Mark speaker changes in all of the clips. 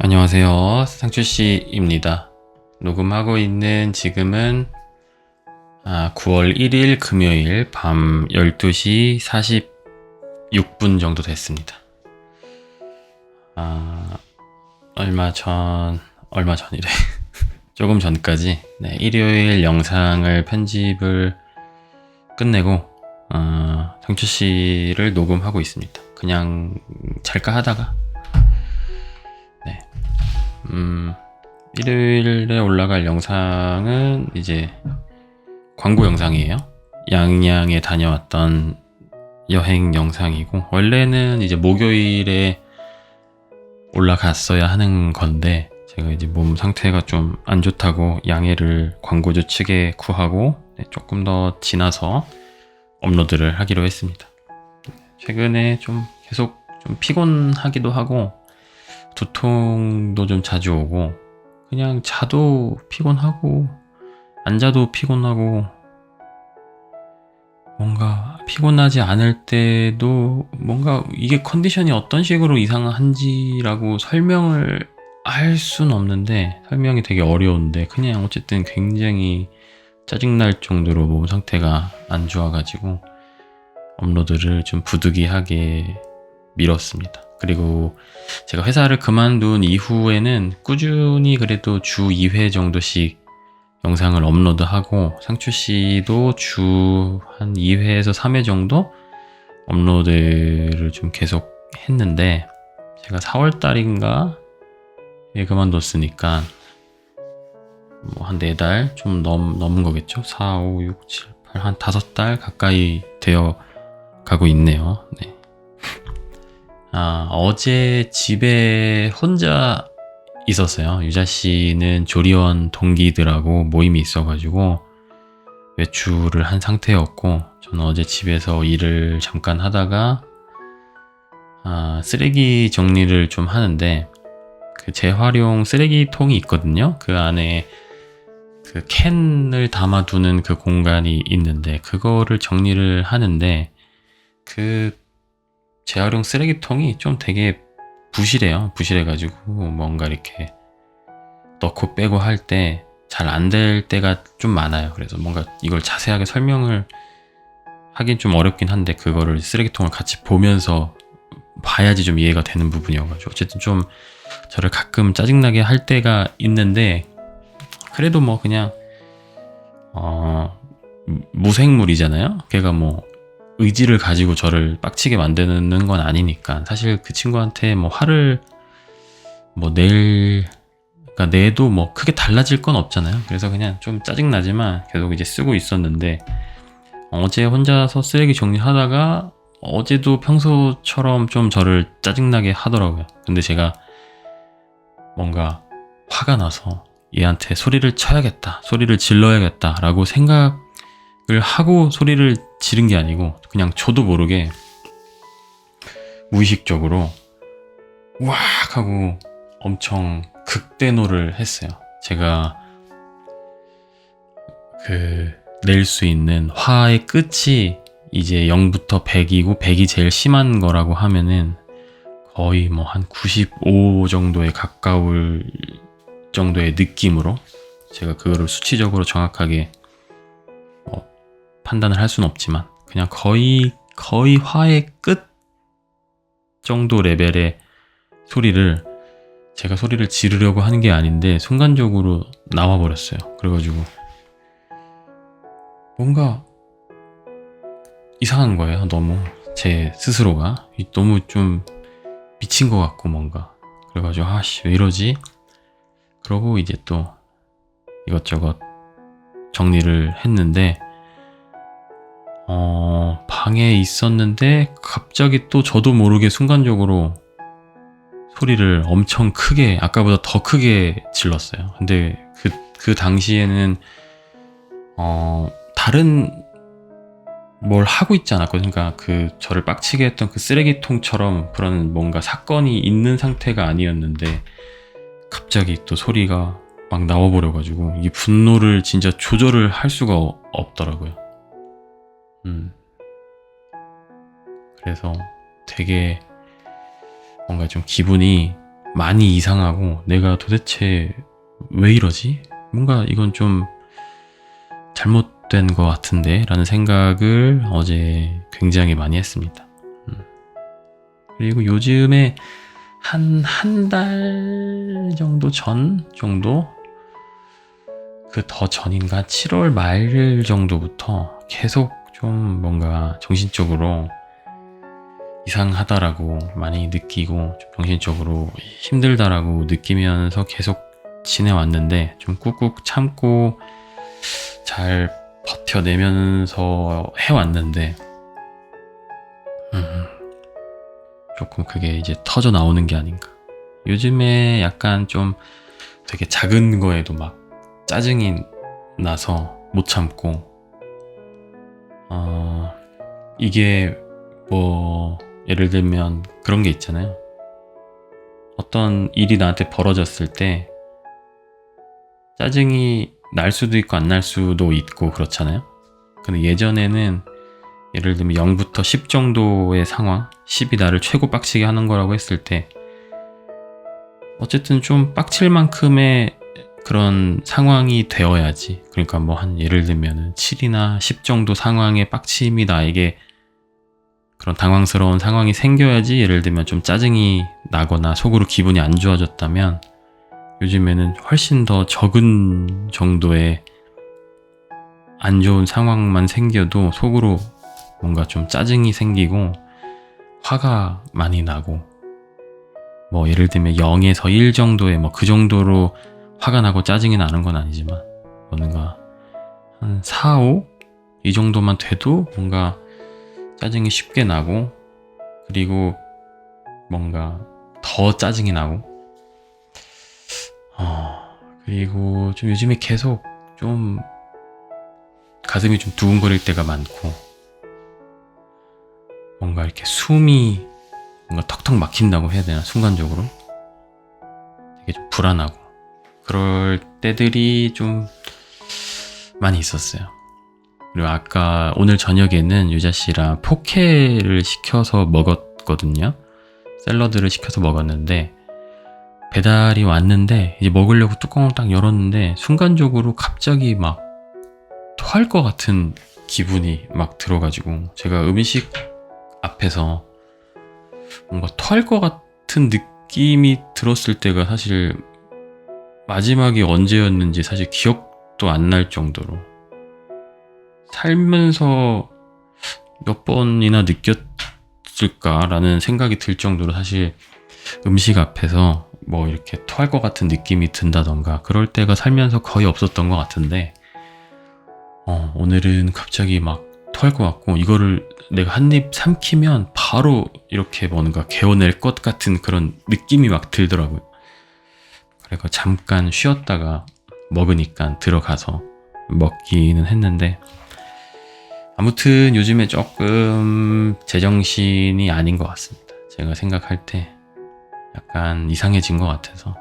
Speaker 1: 안녕하세요. 상추씨입니다. 녹음하고 있는 지금은 9월 1일 금요일 밤 12시 46분 정도 됐습니다. 얼마 전이래. 조금 전까지 일요일 영상을 편집을 끝내고 상추씨를 녹음하고 있습니다. 그냥 잘까 하다가 일요일에 올라갈 영상은 이제 광고 영상이에요. 양양에 다녀왔던 여행 영상이고, 원래는 이제 목요일에 올라갔어야 하는 건데 제가 이제 몸 상태가 좀 안 좋다고 양해를 광고주 측에 구하고 조금 더 지나서 업로드를 하기로 했습니다. 최근에 좀 계속 좀 피곤하기도 하고 두통도 좀 자주 오고, 그냥 자도 피곤하고 안 자도 피곤하고, 뭔가 피곤하지 않을 때도 뭔가 이게 컨디션이 어떤 식으로 이상한지라고 설명을 할 수는 없는데, 설명이 되게 어려운데, 그냥 어쨌든 굉장히 짜증날 정도로 몸 상태가 안 좋아가지고 업로드를 좀 부득이하게 미뤘습니다. 그리고 제가 회사를 그만둔 이후에는 꾸준히 그래도 주 2회 정도씩 영상을 업로드하고, 상추씨도 주 한 2회에서 3회 정도 업로드를 좀 계속 했는데, 제가 4월달인가 그만뒀으니까 뭐 한 4달 좀 넘은 거겠죠. 4, 5, 6, 7, 8 한 5달 가까이 되어 가고 있네요. 네. 어제 집에 혼자 있었어요. 유자 씨는 조리원 동기들하고 모임이 있어가지고 외출을 한 상태였고, 저는 어제 집에서 일을 잠깐 하다가 쓰레기 정리를 좀 하는데, 그 재활용 쓰레기통이 있거든요. 그 안에 그 캔을 담아두는 그 공간이 있는데, 그거를 정리를 하는데, 그 재활용 쓰레기통이 좀 되게 부실해요. 부실해가지고 뭔가 이렇게 넣고 빼고 할 때 잘 안 될 때가 좀 많아요. 그래서 뭔가 이걸 자세하게 설명을 하긴 좀 어렵긴 한데, 그거를 쓰레기통을 같이 보면서 봐야지 좀 이해가 되는 부분이어가지고, 어쨌든 좀 저를 가끔 짜증나게 할 때가 있는데, 그래도 뭐 그냥 무생물이잖아요. 걔가 뭐 의지를 가지고 저를 빡치게 만드는 건 아니니까, 사실 그 친구한테 뭐 화를 뭐 그러니까 내도 뭐 크게 달라질 건 없잖아요. 그래서 그냥 좀 짜증나지만 계속 이제 쓰고 있었는데, 어제 혼자서 쓰레기 정리하다가 어제도 평소처럼 좀 저를 짜증나게 하더라고요. 근데 제가 뭔가 화가 나서 얘한테 소리를 쳐야겠다, 소리를 질러야겠다 라고 생각을 하고 소리를 지른 게 아니고, 그냥 저도 모르게 무의식적으로 우악 하고 엄청 극대노를 했어요. 제가 낼 수 있는 화의 끝이 이제 0부터 100이고, 100이 제일 심한 거라고 하면은 거의 뭐 한 95 정도에 가까울 정도의 느낌으로, 제가 그거를 수치적으로 정확하게 판단을 할 수는 없지만 그냥 거의 화의 끝 정도 레벨의 소리를, 제가 소리를 지르려고 하는 게 아닌데 순간적으로 나와버렸어요. 그래가지고 뭔가 이상한 거예요. 너무 제 스스로가 너무 좀 미친 것 같고, 뭔가 그래가지고 왜 이러지? 그러고 이제 또 이것저것 정리를 했는데, 방에 있었는데 갑자기 또 저도 모르게 순간적으로 소리를 엄청 크게, 아까보다 더 크게 질렀어요. 근데 그 당시에는 다른 뭘 하고 있지 않았거든요. 그러니까 저를 빡치게 했던 그 쓰레기통처럼 그런 뭔가 사건이 있는 상태가 아니었는데, 갑자기 또 소리가 막 나와버려가지고 이 분노를 진짜 조절을 할 수가 없더라고요. 그래서 되게 뭔가 좀 기분이 많이 이상하고 내가 도대체 왜 이러지? 뭔가 이건 좀 잘못된 것 같은데 라는 생각을 어제 굉장히 많이 했습니다. 그리고 요즘에 한 달 정도 전 정도? 그 더 전인가 7월 말 정도부터 계속 좀 뭔가 정신적으로 이상하다라고 많이 느끼고 좀 정신적으로 힘들다라고 느끼면서 계속 지내왔는데 좀 꾹꾹 참고 잘 버텨내면서 해왔는데 조금 그게 이제 터져 나오는 게 아닌가. 요즘에 약간 좀 되게 작은 거에도 막 짜증이 나서 못 참고 이게 뭐 예를 들면 그런 게 있잖아요. 어떤 일이 나한테 벌어졌을 때 짜증이 날 수도 있고 안 날 수도 있고 그렇잖아요. 근데 예전에는 예를 들면 0부터 10 정도의 상황, 10이 나를 최고 빡치게 하는 거라고 했을 때 어쨌든 좀 빡칠 만큼의 그런 상황이 되어야지. 그러니까 뭐 한 예를 들면 7이나 10 정도 상황의 빡침이 나에게 그런 당황스러운 상황이 생겨야지. 예를 들면 좀 짜증이 나거나 속으로 기분이 안 좋아졌다면 요즘에는 훨씬 더 적은 정도의 안 좋은 상황만 생겨도 속으로 뭔가 좀 짜증이 생기고 화가 많이 나고 뭐 예를 들면 0에서 1 정도의 뭐 그 정도로 화가 나고 짜증이 나는 건 아니지만 뭔가 한 4, 5? 이 정도만 돼도 뭔가 짜증이 쉽게 나고 그리고 뭔가 더 짜증이 나고 그리고 좀 요즘에 계속 좀 가슴이 좀 두근거릴 때가 많고 뭔가 이렇게 숨이 뭔가 턱턱 막힌다고 해야 되나 순간적으로 되게 좀 불안하고 그럴 때들이 좀 많이 있었어요. 그리고 아까 오늘 저녁에는 유자 씨랑 포케를 시켜서 먹었거든요. 샐러드를 시켜서 먹었는데 배달이 왔는데 이제 먹으려고 뚜껑을 딱 열었는데 순간적으로 갑자기 막 토할 것 같은 기분이 막 들어가지고 제가 음식 앞에서 뭔가 토할 것 같은 느낌이 들었을 때가 사실 마지막이 언제였는지 사실 기억도 안 날 정도로 살면서 몇 번이나 느꼈을까라는 생각이 들 정도로 사실 음식 앞에서 뭐 이렇게 토할 것 같은 느낌이 든다던가 그럴 때가 살면서 거의 없었던 것 같은데 오늘은 갑자기 막 토할 것 같고 이거를 내가 한 입 삼키면 바로 이렇게 뭔가 개어낼 것 같은 그런 느낌이 막 들더라고요. 그래서 잠깐 쉬었다가 먹으니까 들어가서 먹기는 했는데 아무튼 요즘에 조금 제정신이 아닌 것 같습니다. 제가 생각할 때 약간 이상해진 것 같아서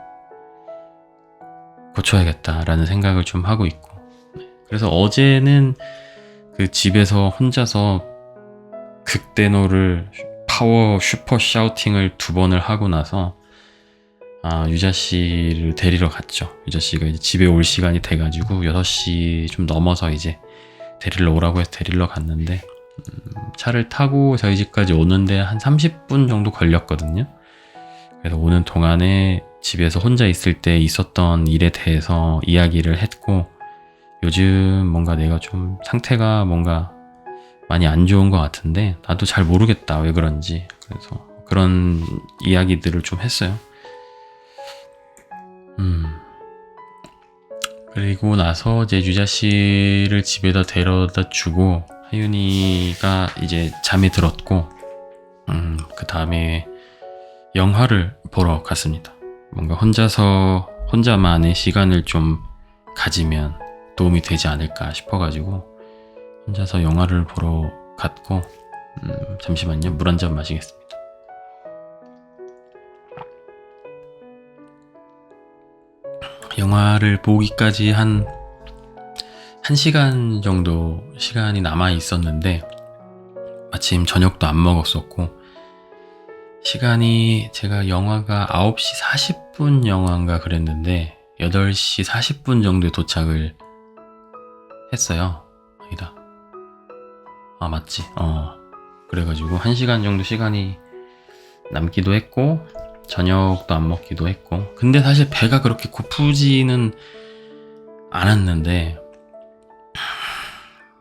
Speaker 1: 고쳐야겠다라는 생각을 좀 하고 있고 그래서 어제는 그 집에서 혼자서 극대노를 파워 슈퍼 샤우팅을 2번을 하고 나서 유자 씨를 데리러 갔죠. 유자 씨가 이제 집에 올 시간이 돼가지고 6시 좀 넘어서 이제 데리러 오라고 해서 데리러 갔는데 차를 타고 저희 집까지 오는데 한 30분 정도 걸렸거든요. 그래서 오는 동안에 집에서 혼자 있을 때 있었던 일에 대해서 이야기를 했고 요즘 뭔가 내가 좀 상태가 뭔가 많이 안 좋은 것 같은데 나도 잘 모르겠다 왜 그런지 그래서 그런 이야기들을 좀 했어요. 그리고 나서 이제 유자 씨를 집에다 데려다 주고 하윤이가 이제 잠이 들었고 그 다음에 영화를 보러 갔습니다. 뭔가 혼자만의 시간을 좀 가지면 도움이 되지 않을까 싶어가지고 혼자서 영화를 보러 갔고 잠시만요. 물 한 잔 마시겠습니다. 영화를 보기까지 한 1시간 정도 시간이 남아 있었는데 마침 저녁도 안 먹었었고 시간이 제가 영화가 9시 40분 영화인가 그랬는데 8시 40분 정도에 도착을 했어요. 아니다. 아, 맞지. 그래가지고 1시간 정도 시간이 남기도 했고 저녁도 안 먹기도 했고, 근데 사실 배가 그렇게 고프지는 않았는데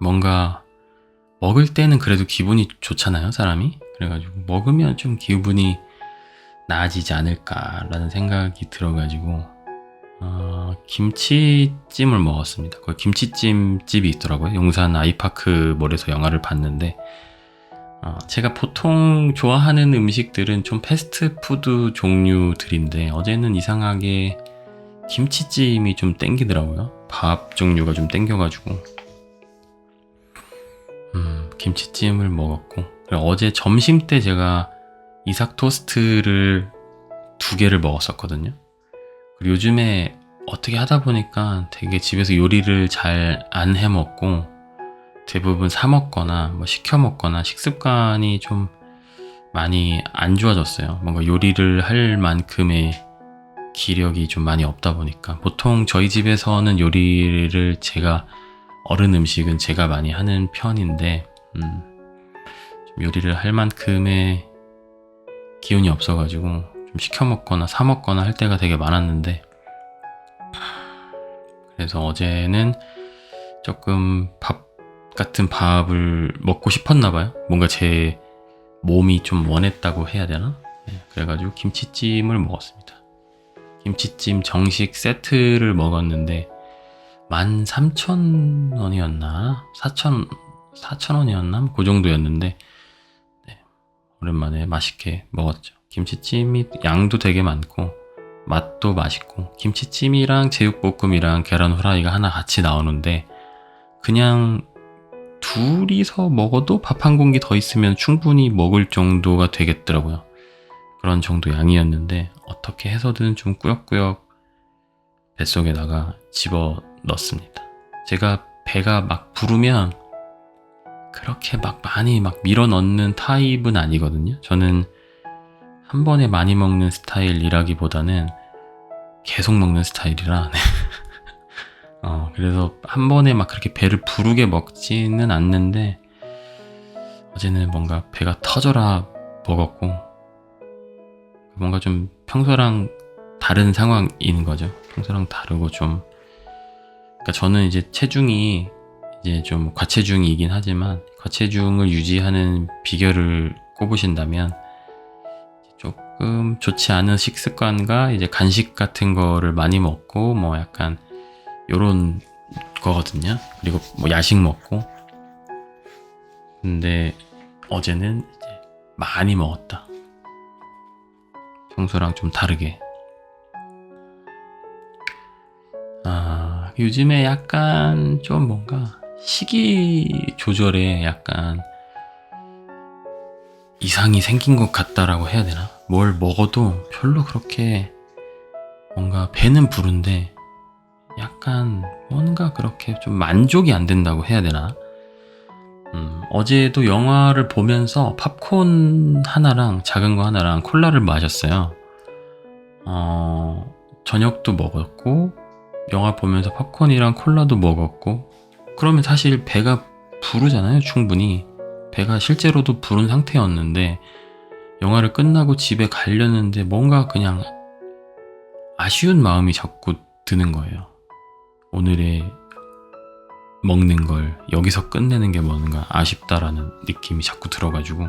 Speaker 1: 뭔가 먹을 때는 그래도 기분이 좋잖아요, 사람이. 그래가지고 먹으면 좀 기분이 나아지지 않을까라는 생각이 들어가지고 김치찜을 먹었습니다. 거기 김치찜 집이 있더라고요. 용산 아이파크 몰에서 영화를 봤는데 제가 보통 좋아하는 음식들은 좀 패스트푸드 종류들인데 어제는 이상하게 김치찜이 좀 땡기더라고요. 밥 종류가 좀 땡겨가지고 김치찜을 먹었고, 그리고 어제 점심 때 제가 이삭 토스트를 2개를 먹었었거든요. 그리고 요즘에 어떻게 하다 보니까 되게 집에서 요리를 잘 안 해 먹고 대부분 사 먹거나 뭐 시켜 먹거나 식습관이 좀 많이 안 좋아졌어요. 뭔가 요리를 할 만큼의 기력이 좀 많이 없다 보니까 보통 저희 집에서는 요리를 어른 음식은 제가 많이 하는 편인데 좀 요리를 할 만큼의 기운이 없어가지고 좀 시켜 먹거나 사 먹거나 할 때가 되게 많았는데, 그래서 어제는 조금 밥 같은 밥을 먹고 싶었나 봐요. 뭔가 제 몸이 좀 원했다고 해야 되나? 네, 그래가지고 김치찜을 먹었습니다. 김치찜 정식 세트를 먹었는데 13,000원이었나? 4,000원이었나? 그 정도였는데 네, 오랜만에 맛있게 먹었죠. 김치찜이 양도 되게 많고 맛도 맛있고, 김치찜이랑 제육볶음이랑 계란 후라이가 하나 같이 나오는데 그냥 둘이서 먹어도 밥 한 공기 더 있으면 충분히 먹을 정도가 되겠더라고요. 그런 정도 양이었는데 어떻게 해서든 좀 꾸역꾸역 뱃속에다가 집어 넣습니다. 제가 배가 막 부르면 그렇게 막 많이 막 밀어 넣는 타입은 아니거든요. 저는 한 번에 많이 먹는 스타일이라기보다는 계속 먹는 스타일이라 그래서 한 번에 막 그렇게 배를 부르게 먹지는 않는데 어제는 뭔가 배가 터져라 먹었고, 뭔가 좀 평소랑 다른 상황인 거죠. 평소랑 다르고 좀, 그러니까 저는 이제 체중이 이제 좀 과체중이긴 하지만 과체중을 유지하는 비결을 꼽으신다면 조금 좋지 않은 식습관과 이제 간식 같은 거를 많이 먹고 뭐 약간 요런 거거든요. 그리고 뭐 야식 먹고. 근데 어제는 이제 많이 먹었다. 평소랑 좀 다르게. 요즘에 약간 좀 뭔가 식이 조절에 약간 이상이 생긴 것 같다라고 해야 되나? 뭘 먹어도 별로 그렇게 뭔가 배는 부른데 약간 뭔가 그렇게 좀 만족이 안 된다고 해야 되나? 어제도 영화를 보면서 팝콘 하나랑 작은 거 하나랑 콜라를 마셨어요. 저녁도 먹었고 영화 보면서 팝콘이랑 콜라도 먹었고, 그러면 사실 배가 부르잖아요. 충분히 배가 실제로도 부른 상태였는데 영화를 끝나고 집에 가려는데 뭔가 그냥 아쉬운 마음이 자꾸 드는 거예요. 오늘의 먹는 걸 여기서 끝내는 게 뭔가 아쉽다라는 느낌이 자꾸 들어가지고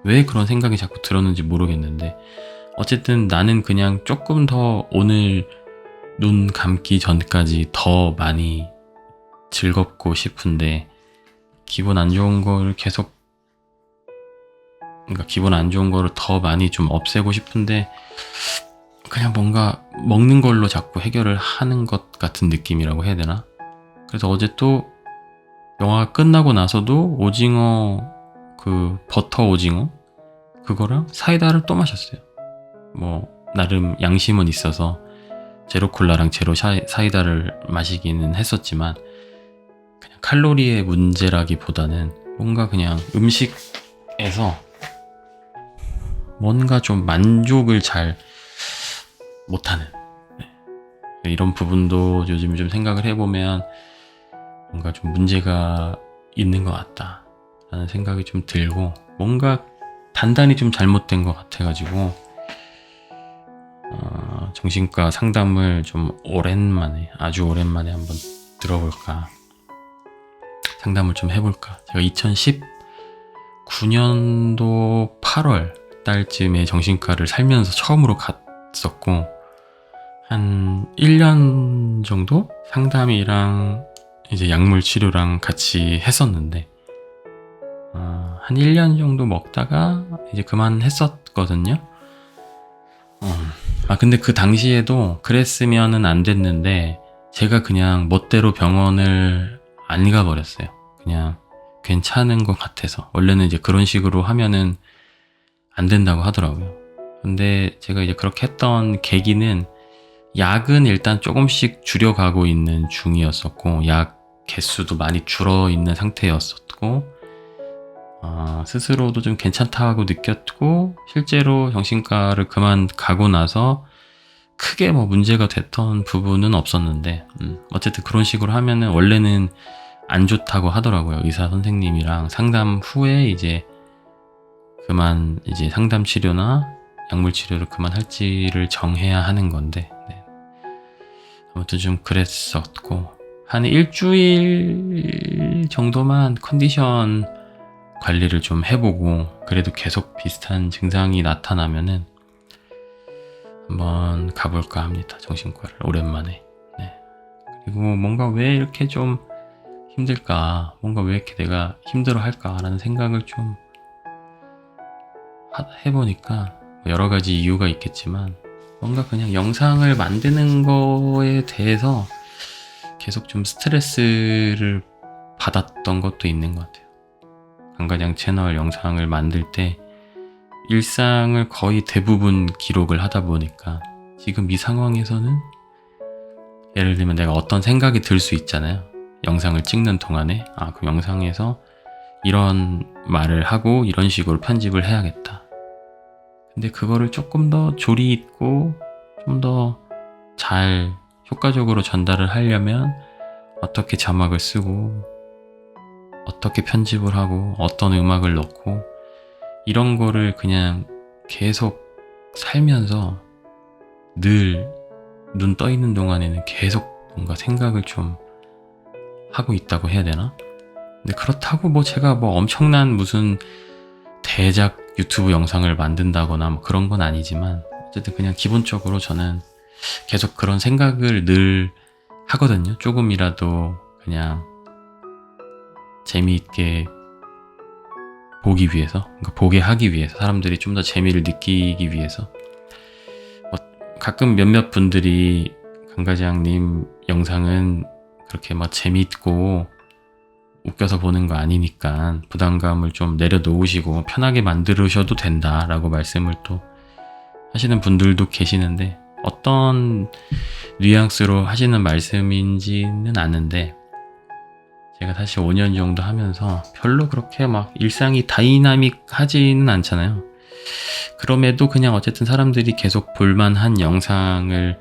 Speaker 1: 왜 그런 생각이 자꾸 들었는지 모르겠는데, 어쨌든 나는 그냥 조금 더 오늘 눈 감기 전까지 더 많이 즐겁고 싶은데 기분 안 좋은 거를 계속, 그러니까 기분 안 좋은 거를 더 많이 좀 없애고 싶은데 그냥 뭔가 먹는 걸로 자꾸 해결을 하는 것 같은 느낌이라고 해야 되나? 그래서 어제 또 영화가 끝나고 나서도 오징어, 그 버터 오징어 그거랑 사이다를 또 마셨어요. 뭐 나름 양심은 있어서 제로 콜라랑 제로 사이다를 마시기는 했었지만 그냥 칼로리의 문제라기보다는 뭔가 그냥 음식에서 뭔가 좀 만족을 잘 못하는, 이런 부분도 요즘 좀 생각을 해보면 뭔가 좀 문제가 있는 것 같다 라는 생각이 좀 들고, 뭔가 단단히 좀 잘못된 것 같아가지고 정신과 상담을 좀 오랜만에, 아주 오랜만에 한번 들어볼까, 상담을 좀 해볼까. 제가 2019년도 8월 달쯤에 정신과를 살면서 처음으로 갔었고, 한 1년 정도 상담이랑 이제 약물 치료랑 같이 했었는데, 한 1년 정도 먹다가 이제 그만했었거든요. 근데 그 당시에도 그랬으면은 안 됐는데, 제가 그냥 멋대로 병원을 안 가버렸어요. 그냥 괜찮은 것 같아서. 원래는 이제 그런 식으로 하면은 안 된다고 하더라고요. 근데 제가 이제 그렇게 했던 계기는, 약은 일단 조금씩 줄여가고 있는 중이었었고, 약 개수도 많이 줄어 있는 상태였었고, 스스로도 좀 괜찮다고 느꼈고, 실제로 정신과를 그만 가고 나서 크게 뭐 문제가 됐던 부분은 없었는데, 어쨌든 그런 식으로 하면은 원래는 안 좋다고 하더라고요. 의사 선생님이랑 상담 후에 이제 그만, 이제 상담 치료나 약물 치료를 그만할지를 정해야 하는 건데, 네. 아무튼 좀 그랬었고, 한 일주일 정도만 컨디션 관리를 좀 해보고, 그래도 계속 비슷한 증상이 나타나면은 한번 가볼까 합니다. 정신과를 오랜만에. 네. 그리고 뭔가 왜 이렇게 좀 힘들까, 뭔가 왜 이렇게 내가 힘들어 할까라는 생각을 좀 해보니까 여러 가지 이유가 있겠지만, 뭔가 그냥 영상을 만드는 거에 대해서 계속 좀 스트레스를 받았던 것도 있는 것 같아요. 강가장 채널 영상을 만들 때 일상을 거의 대부분 기록을 하다 보니까, 지금 이 상황에서는 예를 들면 내가 어떤 생각이 들 수 있잖아요. 영상을 찍는 동안에, 그 영상에서 이런 말을 하고 이런 식으로 편집을 해야겠다. 근데 그거를 조금 더 조리 있고 좀 더 잘 효과적으로 전달을 하려면 어떻게 자막을 쓰고, 어떻게 편집을 하고, 어떤 음악을 넣고, 이런 거를 그냥 계속 살면서 늘 눈 떠 있는 동안에는 계속 뭔가 생각을 좀 하고 있다고 해야 되나? 근데 그렇다고 뭐 제가 뭐 엄청난 무슨 대작 유튜브 영상을 만든다거나 뭐 그런 건 아니지만, 어쨌든 그냥 기본적으로 저는 계속 그런 생각을 늘 하거든요. 조금이라도 그냥 재미있게 보기 위해서, 그러니까 보게 하기 위해서, 사람들이 좀 더 재미를 느끼기 위해서. 가끔 몇몇 분들이 강가지양님 영상은 그렇게 막 재미있고 웃겨서 보는 거 아니니까 부담감을 좀 내려놓으시고 편하게 만들으셔도 된다라고 말씀을 또 하시는 분들도 계시는데, 어떤 뉘앙스로 하시는 말씀인지는 아는데, 제가 사실 5년 정도 하면서 별로 그렇게 막 일상이 다이나믹하지는 않잖아요. 그럼에도 그냥 어쨌든 사람들이 계속 볼만한 영상을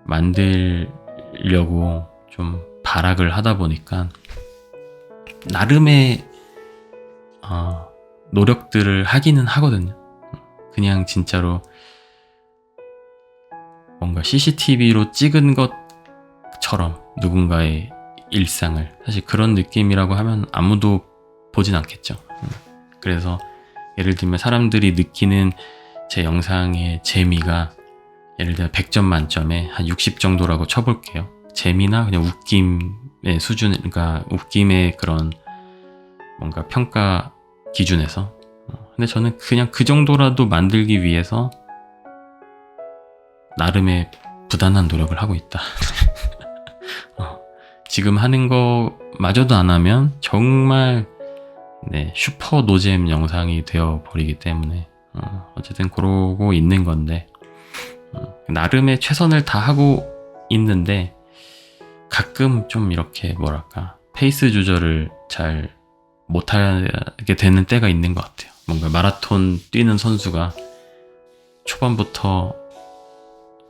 Speaker 1: 만들려고 좀 발악을 하다 보니까 나름의 노력들을 하기는 하거든요. 그냥 진짜로 뭔가 CCTV로 찍은 것처럼 누군가의 일상을, 사실 그런 느낌이라고 하면 아무도 보진 않겠죠. 그래서 예를 들면 사람들이 느끼는 제 영상의 재미가 예를 들면 100점 만점에 한 60 정도라고 쳐볼게요. 재미나 그냥 웃김의 수준, 그러니까 웃김의 그런 뭔가 평가 기준에서. 근데 저는 그냥 그 정도라도 만들기 위해서 나름의 부단한 노력을 하고 있다. 지금 하는 거마저도 안 하면 정말 슈퍼 노잼 영상이 되어버리기 때문에 어쨌든 그러고 있는 건데, 나름의 최선을 다하고 있는데 가끔 좀 이렇게 뭐랄까 페이스 조절을 잘 못하게 되는 때가 있는 것 같아요. 뭔가 마라톤 뛰는 선수가 초반부터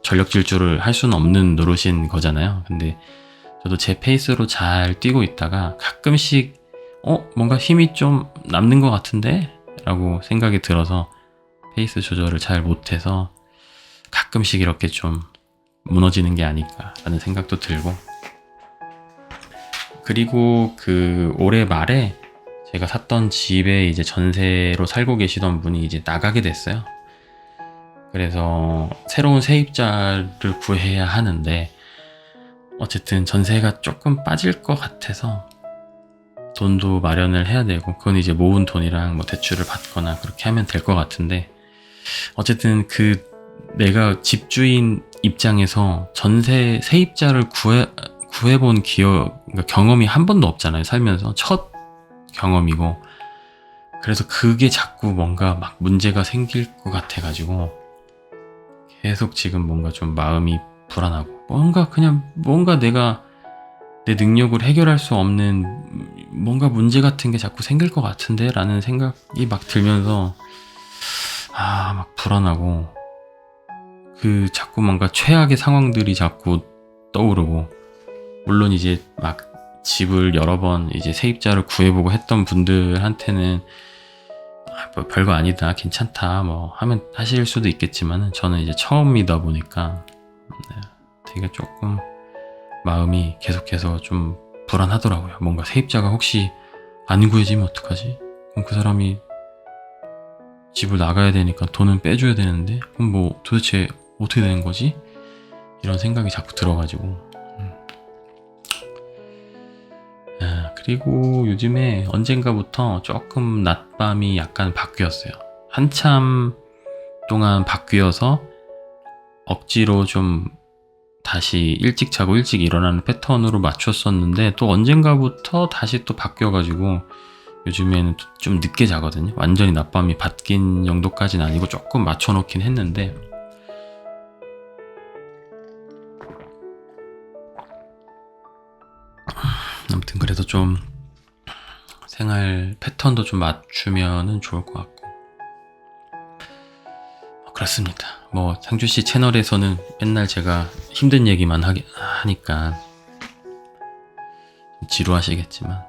Speaker 1: 전력 질주를 할 수는 없는 노릇인 거잖아요. 근데 저도 제 페이스로 잘 뛰고 있다가 가끔씩 뭔가 힘이 좀 남는 것 같은데? 라고 생각이 들어서 페이스 조절을 잘 못해서 가끔씩 이렇게 좀 무너지는 게 아닐까라는 생각도 들고, 그리고 그 올해 말에 제가 샀던 집에 이제 전세로 살고 계시던 분이 이제 나가게 됐어요. 그래서 새로운 세입자를 구해야 하는데 어쨌든 전세가 조금 빠질 것 같아서 돈도 마련을 해야 되고, 그건 이제 모은 돈이랑 뭐 대출을 받거나 그렇게 하면 될 것 같은데, 어쨌든 그 내가 집주인 입장에서 전세 세입자를 구해본 그러니까 경험이 한 번도 없잖아요. 살면서 첫 경험이고, 그래서 그게 자꾸 뭔가 막 문제가 생길 것 같아가지고 계속 지금 뭔가 좀 마음이 불안하고, 뭔가 내가 내 능력으로 해결할 수 없는 뭔가 문제 같은 게 자꾸 생길 것 같은데 라는 생각이 막 들면서 막 불안하고, 그 자꾸 뭔가 최악의 상황들이 자꾸 떠오르고, 물론 이제 막 집을 여러 번 이제 세입자를 구해보고 했던 분들한테는 뭐 별거 아니다, 괜찮다 뭐 하면 하실 수도 있겠지만, 저는 이제 처음이다 보니까 되게 조금 마음이 계속해서 좀 불안하더라고요. 뭔가 세입자가 혹시 안 구해지면 어떡하지? 그럼 그 사람이 집을 나가야 되니까 돈은 빼줘야 되는데, 그럼 뭐 도대체 어떻게 되는 거지? 이런 생각이 자꾸 들어가지고. 그리고 요즘에 언젠가부터 조금 낮밤이 약간 바뀌었어요. 한참 동안 바뀌어서 억지로 좀 다시 일찍 자고 일찍 일어나는 패턴으로 맞췄었는데, 또 언젠가부터 다시 또 바뀌어가지고 요즘에는 좀 늦게 자거든요. 완전히 낮밤이 바뀐 정도까지는 아니고 조금 맞춰놓긴 했는데, 아무튼 그래도 좀 생활 패턴도 좀 맞추면은 좋을 것 같고, 그렇습니다. 뭐 상주씨 채널에서는 맨날 제가 힘든 얘기만 하니까 지루하시겠지만,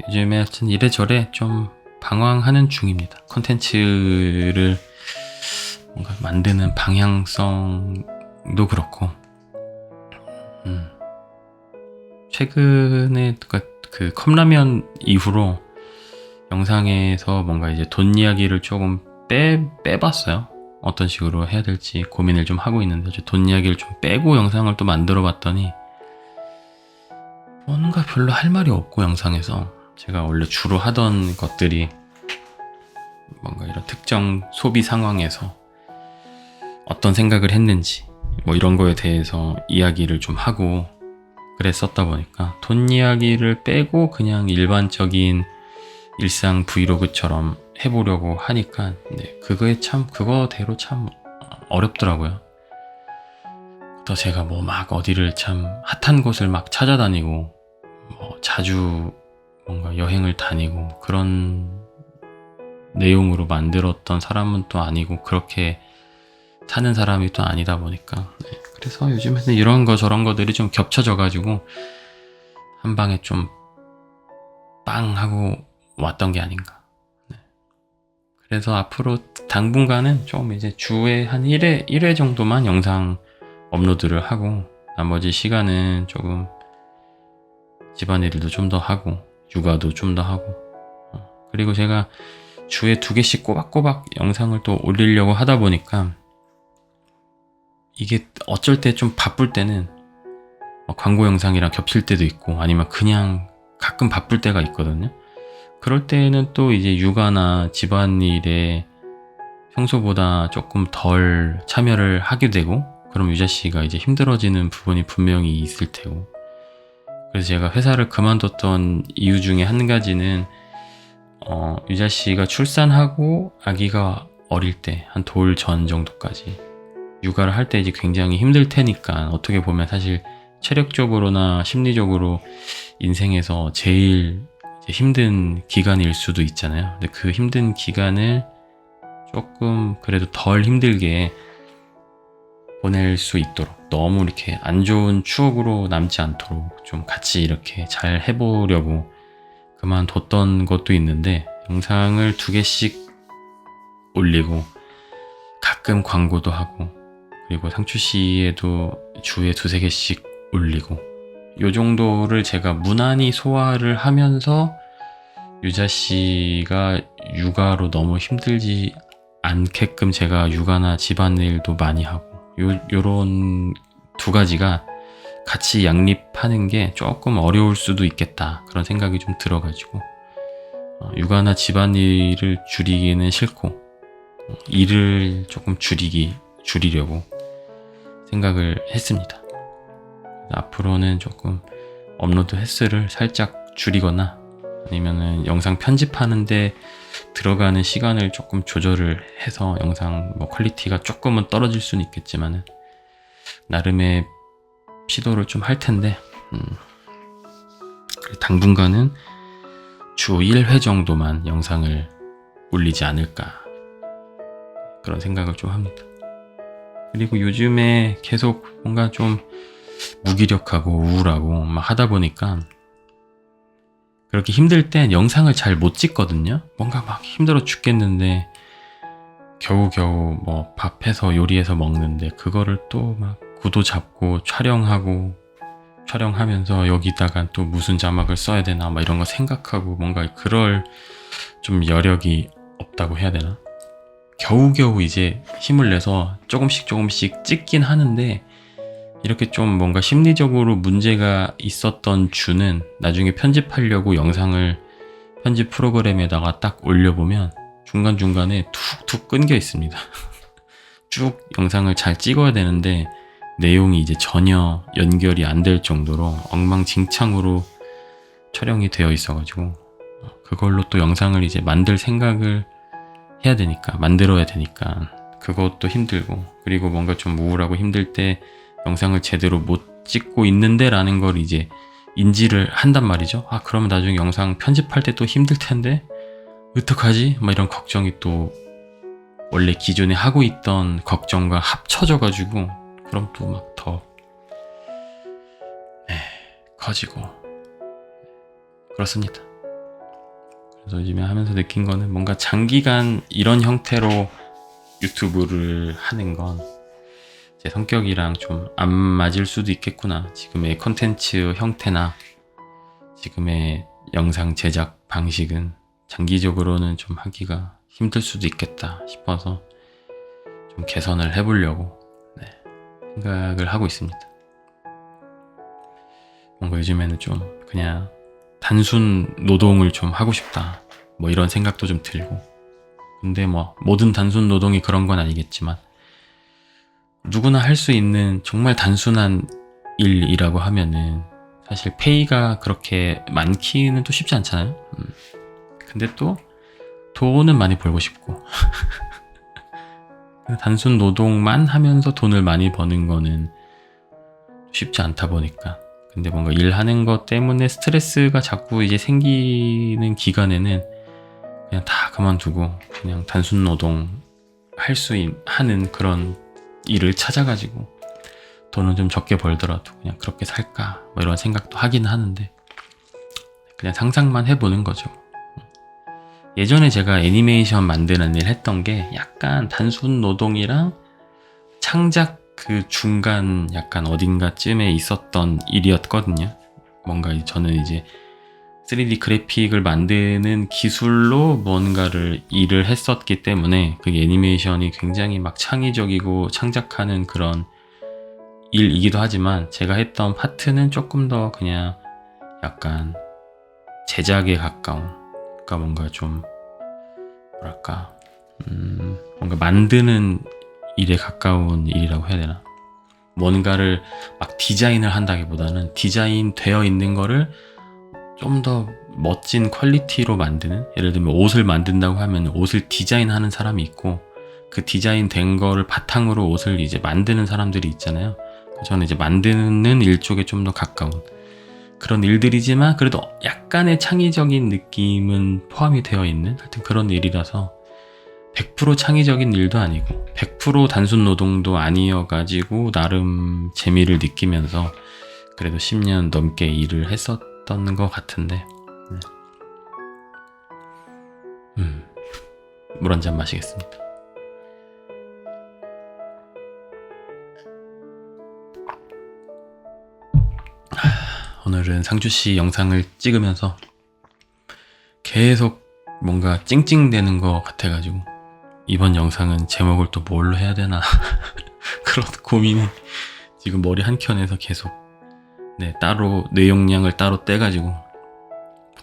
Speaker 1: 요즘에 하여튼 이래저래 좀 방황하는 중입니다. 콘텐츠를 뭔가 만드는 방향성도 그렇고, 최근에 그 컵라면 이후로 영상에서 뭔가 이제 돈 이야기를 조금 빼봤어요. 어떤 식으로 해야 될지 고민을 좀 하고 있는데, 돈 이야기를 좀 빼고 영상을 또 만들어 봤더니 뭔가 별로 할 말이 없고, 영상에서 제가 원래 주로 하던 것들이 뭔가 이런 특정 소비 상황에서 어떤 생각을 했는지 뭐 이런 거에 대해서 이야기를 좀 하고 그랬었다 보니까, 돈 이야기를 빼고 그냥 일반적인 일상 브이로그처럼 해보려고 하니까 그거대로 참 어렵더라고요. 또 제가 뭐 막 어디를 참 핫한 곳을 막 찾아다니고 뭐 자주 뭔가 여행을 다니고 그런 내용으로 만들었던 사람은 또 아니고, 그렇게 사는 사람이 또 아니다 보니까, 그래서 요즘에는 이런 거 저런 거들이 좀 겹쳐져 가지고 한 방에 좀 빵 하고 왔던 게 아닌가. 그래서 앞으로 당분간은 좀 이제 주에 한 1회 정도만 영상 업로드를 하고, 나머지 시간은 조금 집안일도 좀 더 하고 육아도 좀 더 하고, 그리고 제가 주에 2개씩 꼬박꼬박 영상을 또 올리려고 하다 보니까, 이게 어쩔 때 좀 바쁠 때는 광고 영상이랑 겹칠 때도 있고, 아니면 그냥 가끔 바쁠 때가 있거든요. 그럴 때는 또 이제 육아나 집안일에 평소보다 조금 덜 참여를 하게 되고, 그럼 유자씨가 이제 힘들어지는 부분이 분명히 있을 테고, 그래서 제가 회사를 그만뒀던 이유 중에 한 가지는 유자씨가 출산하고 아기가 어릴 때 한 돌 전 정도까지 육아를 할 때 이제 굉장히 힘들 테니까, 어떻게 보면 사실 체력적으로나 심리적으로 인생에서 제일 힘든 기간일 수도 있잖아요. 근데 그 힘든 기간을 조금 그래도 덜 힘들게 보낼 수 있도록, 너무 이렇게 안 좋은 추억으로 남지 않도록 좀 같이 이렇게 잘 해보려고 그만뒀던 것도 있는데, 영상을 2개씩 올리고 가끔 광고도 하고, 그리고 상추씨에도 주에 2-3개씩 올리고, 요 정도를 제가 무난히 소화를 하면서 유자씨가 육아로 너무 힘들지 않게끔 제가 육아나 집안일도 많이 하고, 요런 2가지가 같이 양립하는 게 조금 어려울 수도 있겠다, 그런 생각이 좀 들어가지고 육아나 집안일을 줄이기는 싫고 일을 조금 줄이려고 생각을 했습니다. 앞으로는 조금 업로드 횟수를 살짝 줄이거나, 아니면은 영상 편집하는데 들어가는 시간을 조금 조절을 해서 영상 퀄리티가 조금은 떨어질 수는 있겠지만은 나름의 시도를 좀 할 텐데, 당분간은 주 1회 정도만 영상을 올리지 않을까, 그런 생각을 좀 합니다. 그리고 요즘에 계속 뭔가 좀 무기력하고 우울하고 막 하다 보니까 그렇게 힘들 땐 영상을 잘 못 찍거든요. 뭔가 막 힘들어 죽겠는데 겨우겨우 뭐 밥해서 요리해서 먹는데, 그거를 또 막 구도 잡고 촬영하면서 여기다가 또 무슨 자막을 써야 되나 막 이런 거 생각하고, 뭔가 그럴 좀 여력이 없다고 해야 되나? 겨우겨우 이제 힘을 내서 조금씩 찍긴 하는데, 이렇게 좀 뭔가 심리적으로 문제가 있었던 주는 나중에 편집하려고 영상을 편집 프로그램에다가 딱 올려보면 중간중간에 툭툭 끊겨 있습니다. 쭉 영상을 잘 찍어야 되는데 내용이 이제 전혀 연결이 안 될 정도로 엉망진창으로 촬영이 되어 있어가지고, 그걸로 또 영상을 이제 만들어야 되니까 그것도 힘들고, 그리고 뭔가 좀 우울하고 힘들 때 영상을 제대로 못 찍고 있는데 라는 걸 이제 인지를 한단 말이죠. 그러면 나중에 영상 편집할 때 또 힘들 텐데 어떡하지? 막 이런 걱정이 또 원래 기존에 하고 있던 걱정과 합쳐져 가지고, 그럼 또 막 더 커지고 그렇습니다. 그래서 요즘에 하면서 느낀 거는, 뭔가 장기간 이런 형태로 유튜브를 하는 건 제 성격이랑 좀 안 맞을 수도 있겠구나. 지금의 콘텐츠 형태나 지금의 영상 제작 방식은 장기적으로는 좀 하기가 힘들 수도 있겠다 싶어서 좀 개선을 해보려고 생각을 하고 있습니다. 뭔가 요즘에는 좀 그냥 단순 노동을 좀 하고 싶다, 뭐 이런 생각도 좀 들고, 근데 뭐 모든 단순 노동이 그런 건 아니겠지만 누구나 할 수 있는 정말 단순한 일이라고 하면은 사실 페이가 그렇게 많기는 또 쉽지 않잖아요. 근데 또 돈은 많이 벌고 싶고 단순 노동만 하면서 돈을 많이 버는 거는 쉽지 않다 보니까, 근데 뭔가 일하는 것 때문에 스트레스가 자꾸 이제 생기는 기간에는 그냥 다 그만두고 그냥 단순 노동 하는 그런 일을 찾아가지고 돈은 좀 적게 벌더라도 그냥 그렇게 살까, 뭐 이런 생각도 하긴 하는데, 그냥 상상만 해보는 거죠. 예전에 제가 애니메이션 만드는 일 했던 게 약간 단순 노동이랑 창작 그 중간 약간 어딘가쯤에 있었던 일이었거든요. 뭔가 저는 이제 3D 그래픽을 만드는 기술로 뭔가를 일을 했었기 때문에 그게 애니메이션이 굉장히 막 창의적이고 창작하는 그런 일이기도 하지만, 제가 했던 파트는 조금 더 그냥 약간 제작에 가까운, 그러니까 뭔가 좀 뭐랄까 뭔가 만드는 일에 가까운 일이라고 해야 되나? 뭔가를 막 디자인을 한다기보다는 디자인 되어 있는 거를 좀 더 멋진 퀄리티로 만드는, 예를 들면 옷을 만든다고 하면 옷을 디자인하는 사람이 있고, 그 디자인 된 거를 바탕으로 옷을 이제 만드는 사람들이 있잖아요. 저는 이제 만드는 일 쪽에 좀 더 가까운 그런 일들이지만, 그래도 약간의 창의적인 느낌은 포함이 되어 있는 하여튼 그런 일이라서 100% 창의적인 일도 아니고 100% 단순 노동도 아니어가지고 나름 재미를 느끼면서 그래도 10년 넘게 일을 했었던 것 같은데 물 한 잔 마시겠습니다. 오늘은 상주씨 영상을 찍으면서 계속 뭔가 찡찡대는 것 같아가지고 이번 영상은 제목을 또 뭘로 해야 되나 그런 고민이 지금 머리 한켠에서 계속 따로 내용량을 따로 떼가지고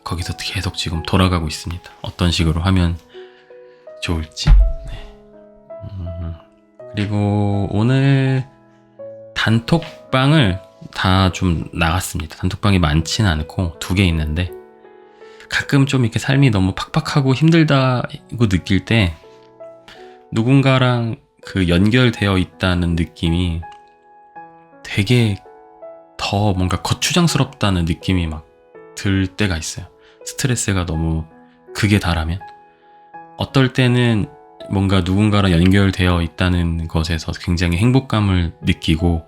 Speaker 1: 거기서 계속 지금 돌아가고 있습니다. 어떤 식으로 하면 좋을지. 그리고 오늘 단톡방을 다 좀 나갔습니다. 단톡방이 많지는 않고 2개 있는데 가끔 좀 이렇게 삶이 너무 팍팍하고 힘들다고 느낄 때 누군가랑 그 연결되어 있다는 느낌이 되게 더 뭔가 거추장스럽다는 느낌이 막 들 때가 있어요. 스트레스가 너무 극에 달하면. 어떨 때는 뭔가 누군가랑 연결되어 있다는 것에서 굉장히 행복감을 느끼고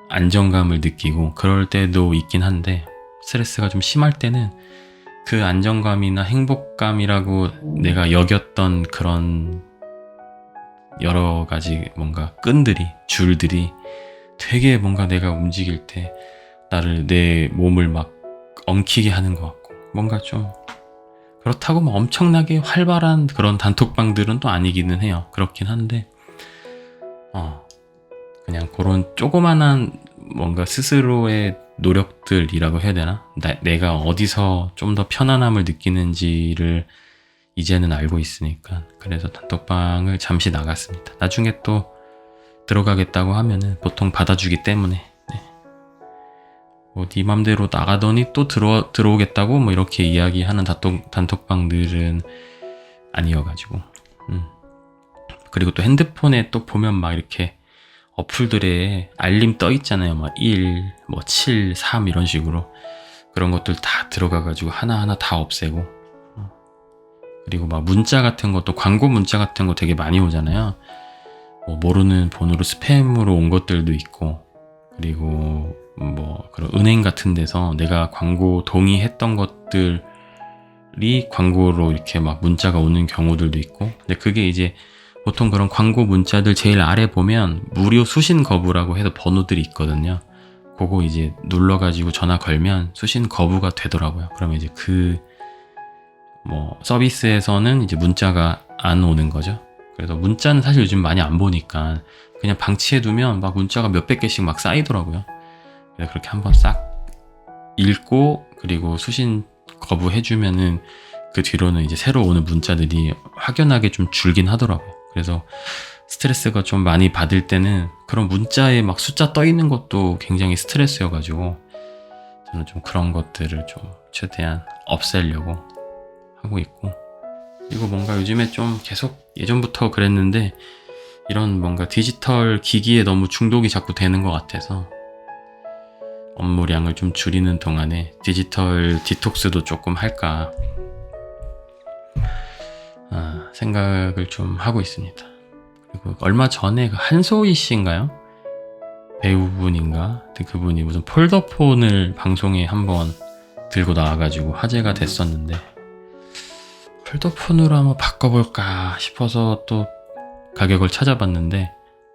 Speaker 1: 안정감을 느끼고 그럴 때도 있긴 한데 스트레스가 좀 심할 때는 그 안정감이나 행복감이라고 내가 여겼던 그런 여러 가지 뭔가 끈들이, 줄들이 되게 뭔가 내가 움직일 때 내 몸을 막 엉키게 하는 것 같고 뭔가 좀 그렇다고 뭐 엄청나게 활발한 그런 단톡방들은 또 아니기는 해요. 그렇긴 한데 그냥 그런 조그만한 뭔가 스스로의 노력들이라고 해야 되나? 내가 어디서 좀 더 편안함을 느끼는지를 이제는 알고 있으니까 그래서 단톡방을 잠시 나갔습니다. 나중에 또 들어가겠다고 하면은 보통 받아주기 때문에 뭐 네 맘대로 나가더니 또 들어오겠다고 뭐 이렇게 이야기하는 단톡방들은 아니어가지고 그리고 또 핸드폰에 또 보면 막 이렇게 어플들에 알림 떠 있잖아요. 막 1, 뭐 7, 3 이런 식으로 그런 것들 다 들어가가지고 하나하나 다 없애고 그리고 막 문자 같은 것도 광고 문자 같은 거 되게 많이 오잖아요. 뭐 모르는 번호로 스팸으로 온 것들도 있고 그리고 뭐 그런 은행 같은 데서 내가 광고 동의했던 것들이 광고로 이렇게 막 문자가 오는 경우들도 있고 근데 그게 이제 보통 그런 광고 문자들 제일 아래 보면 무료 수신 거부라고 해서 번호들이 있거든요. 그거 이제 눌러가지고 전화 걸면 수신 거부가 되더라고요. 그러면 이제 그 뭐 서비스에서는 이제 문자가 안 오는 거죠. 그래서 문자는 사실 요즘 많이 안 보니까 그냥 방치해두면 막 문자가 몇백 개씩 막 쌓이더라고요. 그래서 그렇게 한번 싹 읽고 그리고 수신 거부해주면은 그 뒤로는 이제 새로 오는 문자들이 확연하게 좀 줄긴 하더라고요. 그래서 스트레스가 좀 많이 받을 때는 그런 문자에 막 숫자 떠 있는 것도 굉장히 스트레스여가지고 저는 좀 그런 것들을 좀 최대한 없애려고 하고 있고 그리고 뭔가 요즘에 좀 계속 예전부터 그랬는데 이런 뭔가 디지털 기기에 너무 중독이 자꾸 되는 것 같아서 업무량을 좀 줄이는 동안에 디지털 디톡스도 조금 할까 생각을 좀 하고 있습니다. 그리고 얼마 전에 그 한소희 씨인가요? 배우분인가? 그분이 무슨 폴더폰을 방송에 한번 들고 나와가지고 화제가 됐었는데 폴더폰으로 한번 바꿔볼까 싶어서 또 가격을 찾아봤는데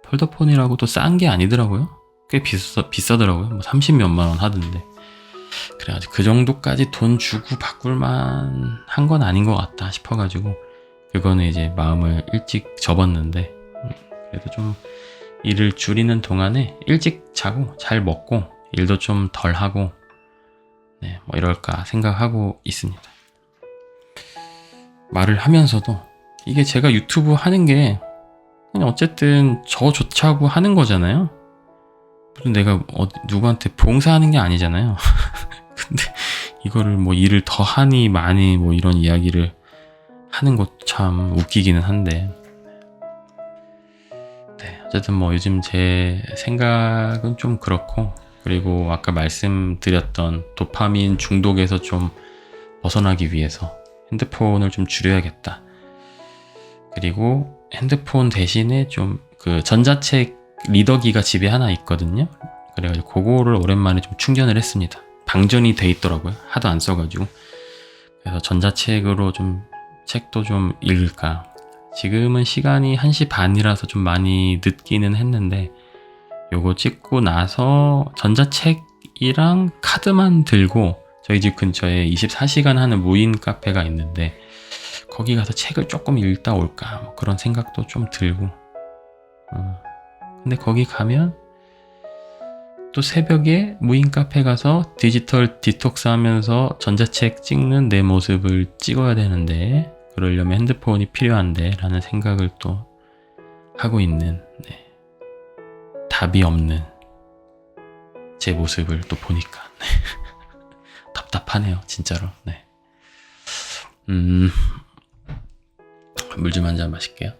Speaker 1: 폴더폰이라고 또 싼 게 아니더라고요. 꽤 비싸더라고요. 뭐 30몇만 원 하던데 그래가지고 그 정도까지 돈 주고 바꿀만 한 건 아닌 것 같다 싶어가지고 그거는 이제 마음을 일찍 접었는데 그래도 좀 일을 줄이는 동안에 일찍 자고 잘 먹고 일도 좀 덜 하고 뭐 이럴까 생각하고 있습니다. 말을 하면서도 이게 제가 유튜브 하는 게 그냥 어쨌든 저 좋자고 하는 거잖아요. 내가 누구한테 봉사하는 게 아니잖아요. 근데 이거를 뭐 일을 더 하니 많이 뭐 이런 이야기를 하는 것 참 웃기기는 한데 어쨌든 뭐 요즘 제 생각은 좀 그렇고 그리고 아까 말씀드렸던 도파민 중독에서 좀 벗어나기 위해서 핸드폰을 좀 줄여야겠다. 그리고 핸드폰 대신에 좀 그 전자책 리더기가 집에 하나 있거든요. 그래가지고 그거를 오랜만에 좀 충전을 했습니다. 방전이 돼 있더라고요. 하도 안 써가지고. 그래서 전자책으로 좀 책도 좀 읽을까. 지금은 시간이 1시 반이라서 좀 많이 늦기는 했는데 요거 찍고 나서 전자책이랑 카드만 들고 저희 집 근처에 24시간 하는 무인 카페가 있는데 거기 가서 책을 조금 읽다 올까 뭐 그런 생각도 좀 들고 근데 거기 가면 또 새벽에 무인 카페 가서 디지털 디톡스 하면서 전자책 찍는 내 모습을 찍어야 되는데 그러려면 핸드폰이 필요한데 라는 생각을 또 하고 있는 답이 없는 제 모습을 또 보니까 답답하네요 진짜로. 물 좀 한 잔 마실게요.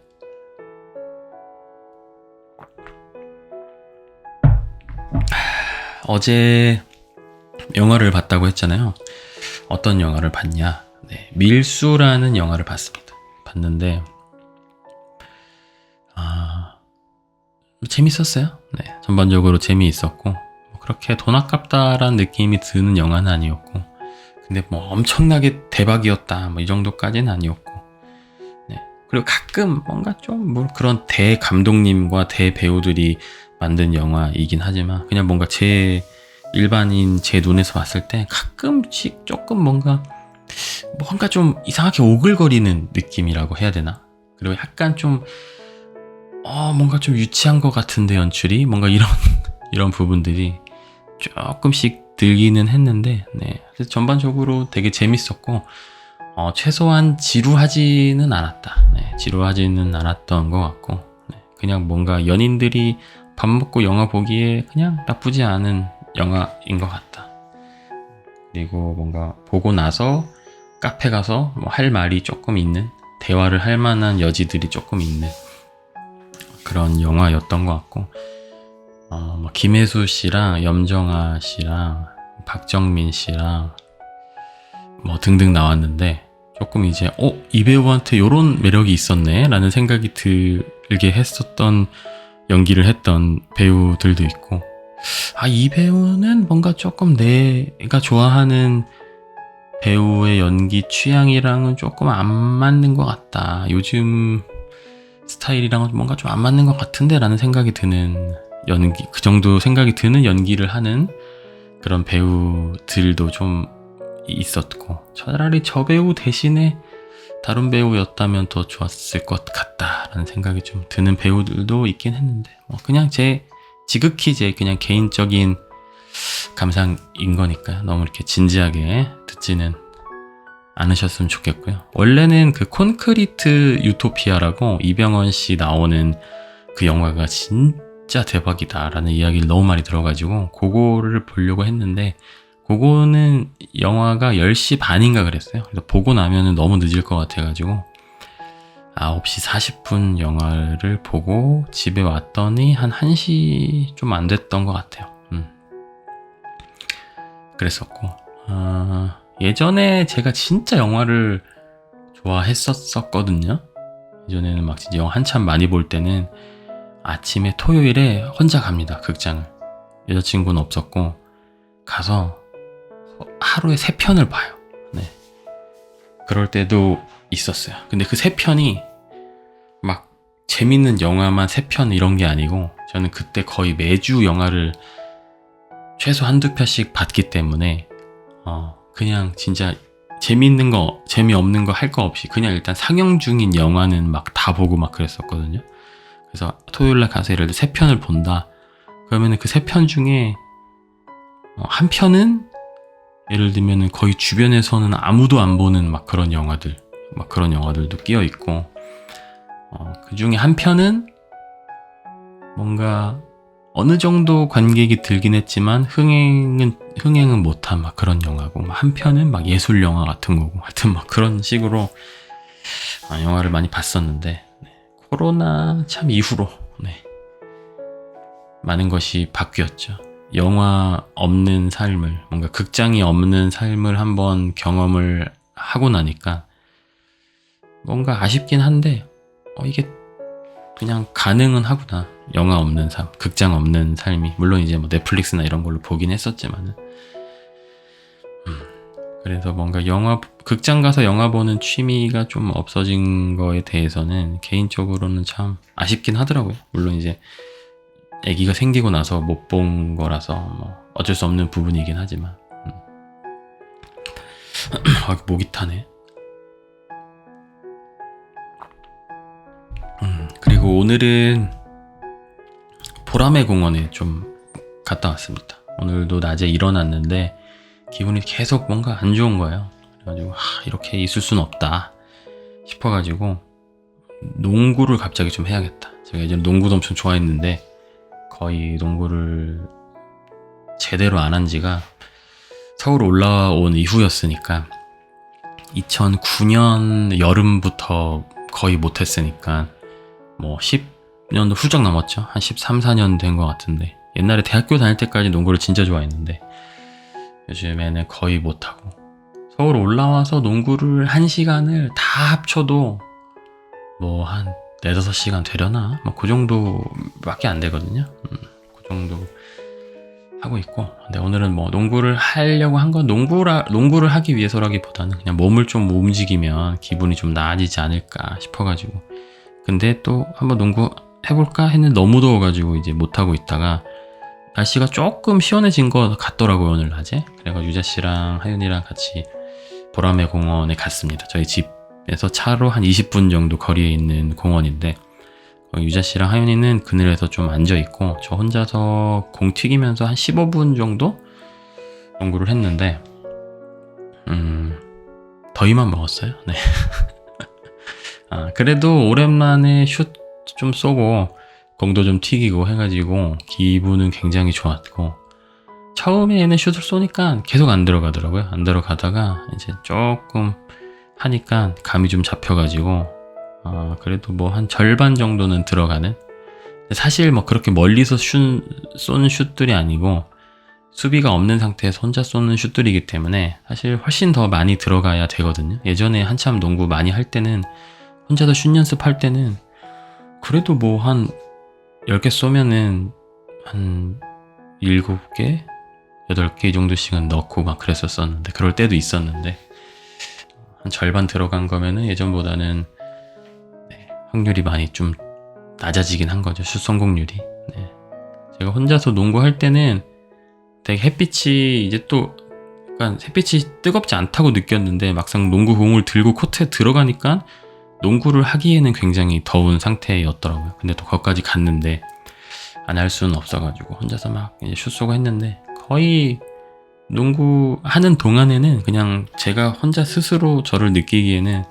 Speaker 1: 어제 영화를 봤다고 했잖아요. 어떤 영화를 봤냐? 밀수라는 영화를 봤습니다. 봤는데 재밌었어요. 전반적으로 재미있었고 그렇게 돈 아깝다라는 느낌이 드는 영화는 아니었고 근데 뭐 엄청나게 대박이었다 뭐 이 정도까지는 아니었고 그리고 가끔 뭔가 좀 뭐 그런 대감독님과 대배우들이 만든 영화이긴 하지만 그냥 뭔가 일반인 제 눈에서 봤을 때 가끔씩 조금 뭔가 좀 이상하게 오글거리는 느낌이라고 해야 되나? 그리고 약간 좀 뭔가 좀 유치한 것 같은데 연출이 뭔가 이런 부분들이 조금씩 들기는 했는데 그래서 전반적으로 되게 재밌었고 최소한 지루하지는 않았다. 지루하지는 않았던 것 같고 그냥 뭔가 연인들이 밥 먹고 영화 보기에 그냥 나쁘지 않은 영화인 것 같다. 그리고 뭔가 보고 나서 카페 가서 뭐 할 말이 조금 있는 대화를 할 만한 여지들이 조금 있는 그런 영화였던 것 같고 뭐 김혜수 씨랑 염정아 씨랑 박정민 씨랑 뭐 등등 나왔는데 조금 이제 이 배우한테 요런 매력이 있었네 라는 생각이 들게 했었던 연기를 했던 배우들도 있고 이 배우는 뭔가 조금 내가 좋아하는 배우의 연기 취향이랑은 조금 안 맞는 것 같다. 요즘 스타일이랑은 뭔가 좀 안 맞는 것 같은데 라는 생각이 드는 연기, 그 정도 생각이 드는 연기를 하는 그런 배우들도 좀 있었고 차라리 저 배우 대신에 다른 배우였다면 더 좋았을 것 같다라는 생각이 좀 드는 배우들도 있긴 했는데 그냥 지극히 제 그냥 개인적인 감상인 거니까 너무 이렇게 진지하게 듣지는 않으셨으면 좋겠고요. 원래는 그 콘크리트 유토피아라고 이병헌 씨 나오는 그 영화가 진짜 대박이다 라는 이야기를 너무 많이 들어가지고 그거를 보려고 했는데 그거는 영화가 10시 반인가 그랬어요. 그래서 보고 나면은 너무 늦을 것 같아가지고 9시 40분 영화를 보고 집에 왔더니 한 1시 좀 안 됐던 것 같아요. 그랬었고 예전에 제가 진짜 영화를 좋아했었거든요. 예전에는 막 진짜 영화 한참 많이 볼 때는 아침에 토요일에 혼자 갑니다. 극장을. 여자친구는 없었고 가서 하루에 3편을 봐요. 그럴 때도 있었어요. 근데 그 3편이 막 재밌는 영화만 3편 이런 게 아니고 저는 그때 거의 매주 영화를 최소 한두 편씩 봤기 때문에 그냥 진짜 재밌는 거 재미없는 거 할 거 없이 그냥 일단 상영 중인 영화는 막 다 보고 막 그랬었거든요. 그래서 토요일날 가서 예를 들어 3편을 본다 그러면은 그 3편 중에 한 편은 예를 들면은 거의 주변에서는 아무도 안 보는 막 그런 영화들도 끼어 있고 그 중에 한 편은 뭔가 어느 정도 관객이 들긴 했지만 흥행은 못한 막 그런 영화고 한 편은 막 예술 영화 같은 거고 하여튼 막 그런 식으로 영화를 많이 봤었는데 코로나 참 이후로 많은 것이 바뀌었죠. 영화 없는 삶을 뭔가 극장이 없는 삶을 한번 경험을 하고 나니까 뭔가 아쉽긴 한데 이게 그냥 가능은 하구나. 영화 없는 삶, 극장 없는 삶이. 물론 이제 뭐 넷플릭스나 이런 걸로 보긴 했었지만은. 그래서 뭔가 극장 가서 영화 보는 취미가 좀 없어진 거에 대해서는 개인적으로는 참 아쉽긴 하더라고요. 물론 이제 아기가 생기고 나서 못 본 거라서 뭐 어쩔 수 없는 부분이긴 하지만. 목이 타네. 그리고 오늘은 보라매 공원에 좀 갔다 왔습니다. 오늘도 낮에 일어났는데 기분이 계속 뭔가 안 좋은 거예요. 그래가지고 이렇게 있을 순 없다 싶어가지고 농구를 갑자기 좀 해야겠다. 제가 예전에 농구도 엄청 좋아했는데 거의 농구를 제대로 안 한 지가 서울 올라온 이후였으니까 2009년 여름부터 거의 못했으니까 뭐 10년도 훌쩍 넘었죠. 한 13, 14년 된 것 같은데 옛날에 대학교 다닐 때까지 농구를 진짜 좋아했는데 요즘에는 거의 못하고 서울 올라와서 농구를 1시간을 다 합쳐도 뭐 한 4, 5시간 되려나? 뭐 그 정도밖에 안 되거든요. 그 정도 하고 있고. 근데 오늘은 뭐 농구를 하려고 한 건 농구를 하기 위해서라기보다는 그냥 몸을 좀 움직이면 기분이 좀 나아지지 않을까 싶어가지고. 근데 또 한번 농구 해볼까 했는데 너무 더워가지고 이제 못하고 있다가 날씨가 조금 시원해진 것 같더라고요, 오늘 낮에. 그래서 유자 씨랑 하윤이랑 같이 보라매 공원에 갔습니다. 저희 집에서 차로 한 20분 정도 거리에 있는 공원인데 유자 씨랑 하윤이는 그늘에서 좀 앉아있고 저 혼자서 공 튀기면서 한 15분 정도 농구를 했는데 더위만 먹었어요. 네. 그래도 오랜만에 슛 좀 쏘고 공도 좀 튀기고 해가지고 기분은 굉장히 좋았고 처음에는 슛을 쏘니까 계속 안 들어가더라고요. 안 들어가다가 이제 조금 하니까 감이 좀 잡혀가지고 그래도 뭐 한 절반 정도는 들어가는. 사실 뭐 그렇게 멀리서 쏘는 슛들이 아니고 수비가 없는 상태에서 혼자 쏘는 슛들이기 때문에 사실 훨씬 더 많이 들어가야 되거든요. 예전에 한참 농구 많이 할 때는 혼자서 슛 연습할 때는 그래도 뭐 한 10개 쏘면은 한 7개? 8개 정도씩은 넣고 막 그랬었었는데 그럴 때도 있었는데 한 절반 들어간 거면은 예전보다는 확률이 많이 좀 낮아지긴 한 거죠. 슛 성공률이. 네. 제가 혼자서 농구할 때는 되게 햇빛이 이제 또 약간 햇빛이 뜨겁지 않다고 느꼈는데 막상 농구공을 들고 코트에 들어가니까 농구를 하기에는 굉장히 더운 상태였더라고요. 근데 또 거기까지 갔는데 안 할 수는 없어가지고 혼자서 막 이제 슛 쏘고 했는데 거의 농구 하는 동안에는 그냥 제가 혼자 스스로 저를 느끼기에는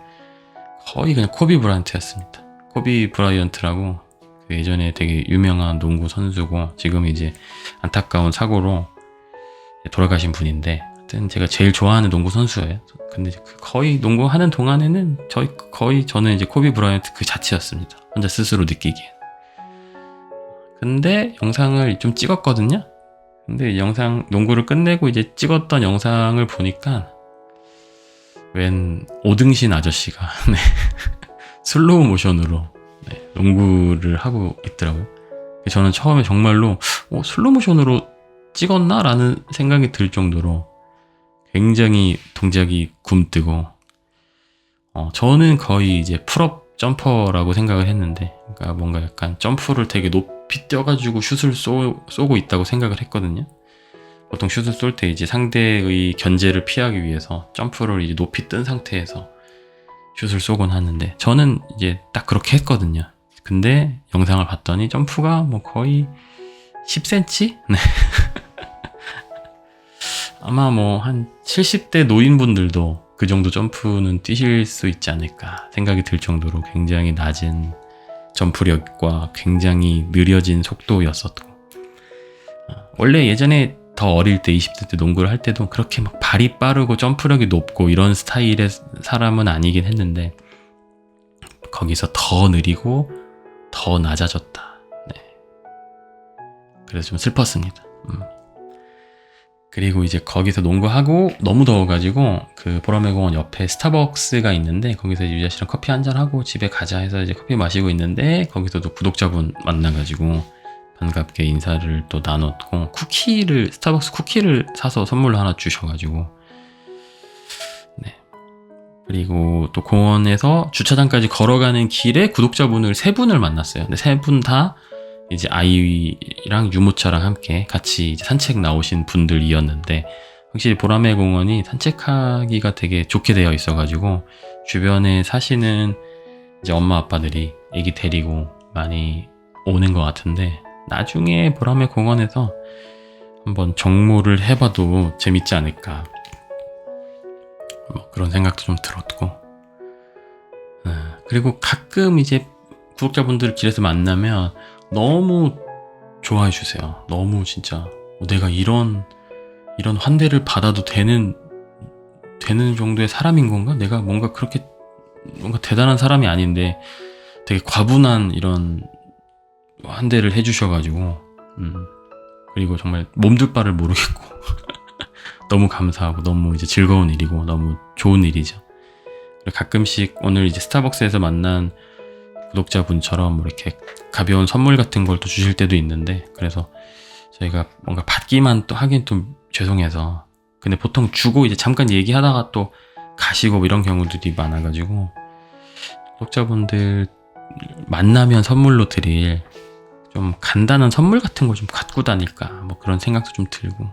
Speaker 1: 거의 그냥 코비 브라이언트였습니다. 코비 브라이언트라고 그 예전에 되게 유명한 농구 선수고 지금 이제 안타까운 사고로 돌아가신 분인데 하여튼 제가 제일 좋아하는 농구 선수예요. 근데 거의 농구하는 동안에는 저는 이제 코비 브라이언트 그 자체였습니다. 혼자 스스로 느끼기에. 근데 영상을 좀 찍었거든요. 근데 농구를 끝내고 이제 찍었던 영상을 보니까 웬 오등신 아저씨가 슬로우 모션으로 농구를 하고 있더라고요. 저는 처음에 정말로 슬로우 모션으로 찍었나? 라는 생각이 들 정도로 굉장히 동작이 굼뜨고 저는 거의 이제 풀업 점퍼라고 생각을 했는데 그러니까 뭔가 약간 점프를 되게 높이 뛰어가지고 슛을 쏘고 있다고 생각을 했거든요. 보통 슛을 쏠 때 이제 상대의 견제를 피하기 위해서 점프를 이제 높이 뜬 상태에서 슛을 쏘곤 하는데 저는 이제 딱 그렇게 했거든요. 근데 영상을 봤더니 점프가 뭐 거의 10cm? 네. 아마 뭐 한 70대 노인분들도 그 정도 점프는 뛰실 수 있지 않을까 생각이 들 정도로 굉장히 낮은 점프력과 굉장히 느려진 속도였었고 원래 예전에 더 어릴 때 20대 때 농구를 할 때도 그렇게 막 발이 빠르고 점프력이 높고 이런 스타일의 사람은 아니긴 했는데 거기서 더 느리고 더 낮아졌다. 네. 그래서 좀 슬펐습니다. 그리고 이제 거기서 농구하고 너무 더워가지고 그 보라매 공원 옆에 스타벅스가 있는데 거기서 이제 유자 씨랑 커피 한잔 하고 집에 가자 해서 이제 커피 마시고 있는데 거기서도 구독자분 만나가지고 반갑게 인사를 또 나눴고 스타벅스 쿠키를 사서 선물로 하나 주셔가지고 네. 그리고 또 공원에서 주차장까지 걸어가는 길에 구독자분을 3분을 만났어요. 근데 3분 다 이제 아이랑 유모차랑 함께 같이 이제 산책 나오신 분들이었는데 확실히 보라매 공원이 산책하기가 되게 좋게 되어 있어가지고 주변에 사시는 이제 엄마 아빠들이 애기 데리고 많이 오는 것 같은데 나중에 보라매 공원에서 한번 정모를 해봐도 재밌지 않을까 뭐 그런 생각도 좀 들었고 그리고 가끔 이제 구독자분들 길에서 만나면 너무 좋아해 주세요. 너무 진짜 내가 이런 환대를 받아도 되는 정도의 사람인 건가? 내가 뭔가 대단한 사람이 아닌데 되게 과분한 이런 환대를 해주셔가지고 그리고 정말 몸둘 바를 모르겠고 너무 감사하고 너무 이제 즐거운 일이고 너무 좋은 일이죠. 그리고 가끔씩 오늘 이제 스타벅스에서 만난 구독자분처럼 뭐 이렇게 가벼운 선물 같은 걸 또 주실 때도 있는데 그래서 저희가 뭔가 받기만 또 하긴 좀 죄송해서 근데 보통 주고 이제 잠깐 얘기하다가 또 가시고 이런 경우들이 많아가지고 구독자분들 만나면 선물로 드릴 좀 간단한 선물 같은 걸 좀 갖고 다닐까 뭐 그런 생각도 좀 들고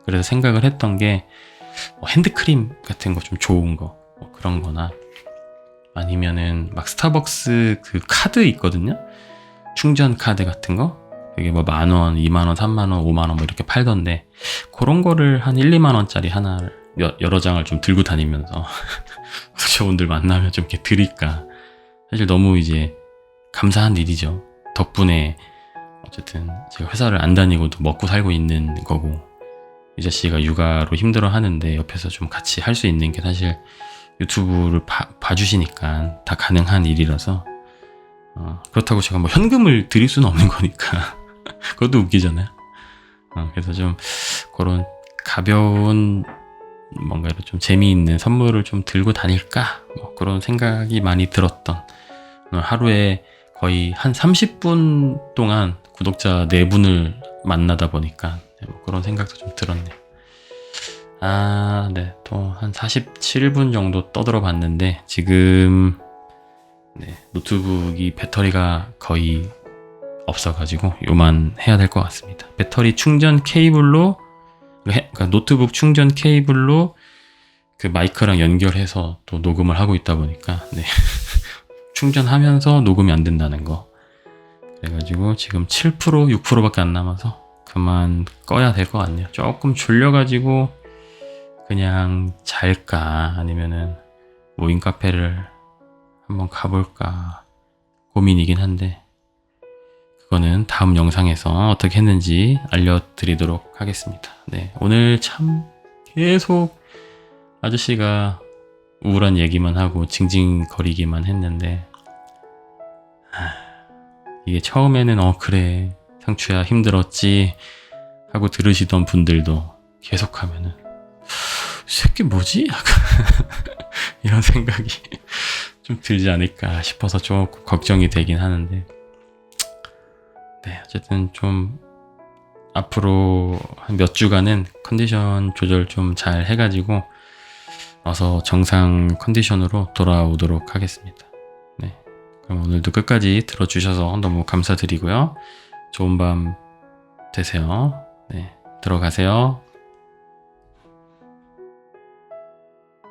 Speaker 1: 그래서 생각을 했던 게 뭐 핸드크림 같은 거 좀 좋은 거 뭐 그런 거나 아니면은 막 스타벅스 그 카드 있거든요. 충전 카드 같은 거. 이게 뭐 10,000원, 20,000원, 30,000원, 50,000원 뭐 이렇게 팔던데 그런 거를 한 1, 2만 원짜리 하나를 여러 장을 좀 들고 다니면서 구독자분들 만나면 좀 이렇게 드릴까. 사실 너무 이제 감사한 일이죠. 덕분에 어쨌든 제가 회사를 안 다니고도 먹고 살고 있는 거고 유자 씨가 육아로 힘들어 하는데 옆에서 좀 같이 할 수 있는 게 사실 유튜브를 봐주시니까 다 가능한 일이라서 그렇다고 제가 뭐 현금을 드릴 수는 없는 거니까 그것도 웃기잖아요. 그래서 좀 그런 가벼운 뭔가 좀 재미있는 선물을 좀 들고 다닐까 뭐 그런 생각이 많이 들었던 하루에 거의 한 30분 동안 구독자 4분을 만나다 보니까 뭐 그런 생각도 좀 들었네요. 네. 또 한 47분 정도 떠들어 봤는데 지금 네, 노트북이 배터리가 거의 없어가지고 요만 해야 될 것 같습니다. 배터리 충전 케이블로 그러니까 노트북 충전 케이블로 그 마이크랑 연결해서 또 녹음을 하고 있다 보니까 네. 충전하면서 녹음이 안 된다는 거 그래가지고 지금 7% 6%밖에 안 남아서 그만 꺼야 될 것 같네요. 조금 졸려가지고 그냥 잘까 아니면은 모임 카페를 한번 가볼까 고민이긴 한데 그거는 다음 영상에서 어떻게 했는지 알려드리도록 하겠습니다. 네, 오늘 참 계속 아저씨가 우울한 얘기만 하고 징징거리기만 했는데 이게 처음에는 그래 상추야 힘들었지 하고 들으시던 분들도 계속하면은 이 새끼 뭐지? 약간 이런 생각이 좀 들지 않을까 싶어서 조금 걱정이 되긴 하는데 네 어쨌든 좀 앞으로 한 몇 주간은 컨디션 조절 좀 잘 해가지고 어서 정상 컨디션으로 돌아오도록 하겠습니다. 네, 그럼 오늘도 끝까지 들어주셔서 너무 감사드리고요. 좋은 밤 되세요. 네, 들어가세요.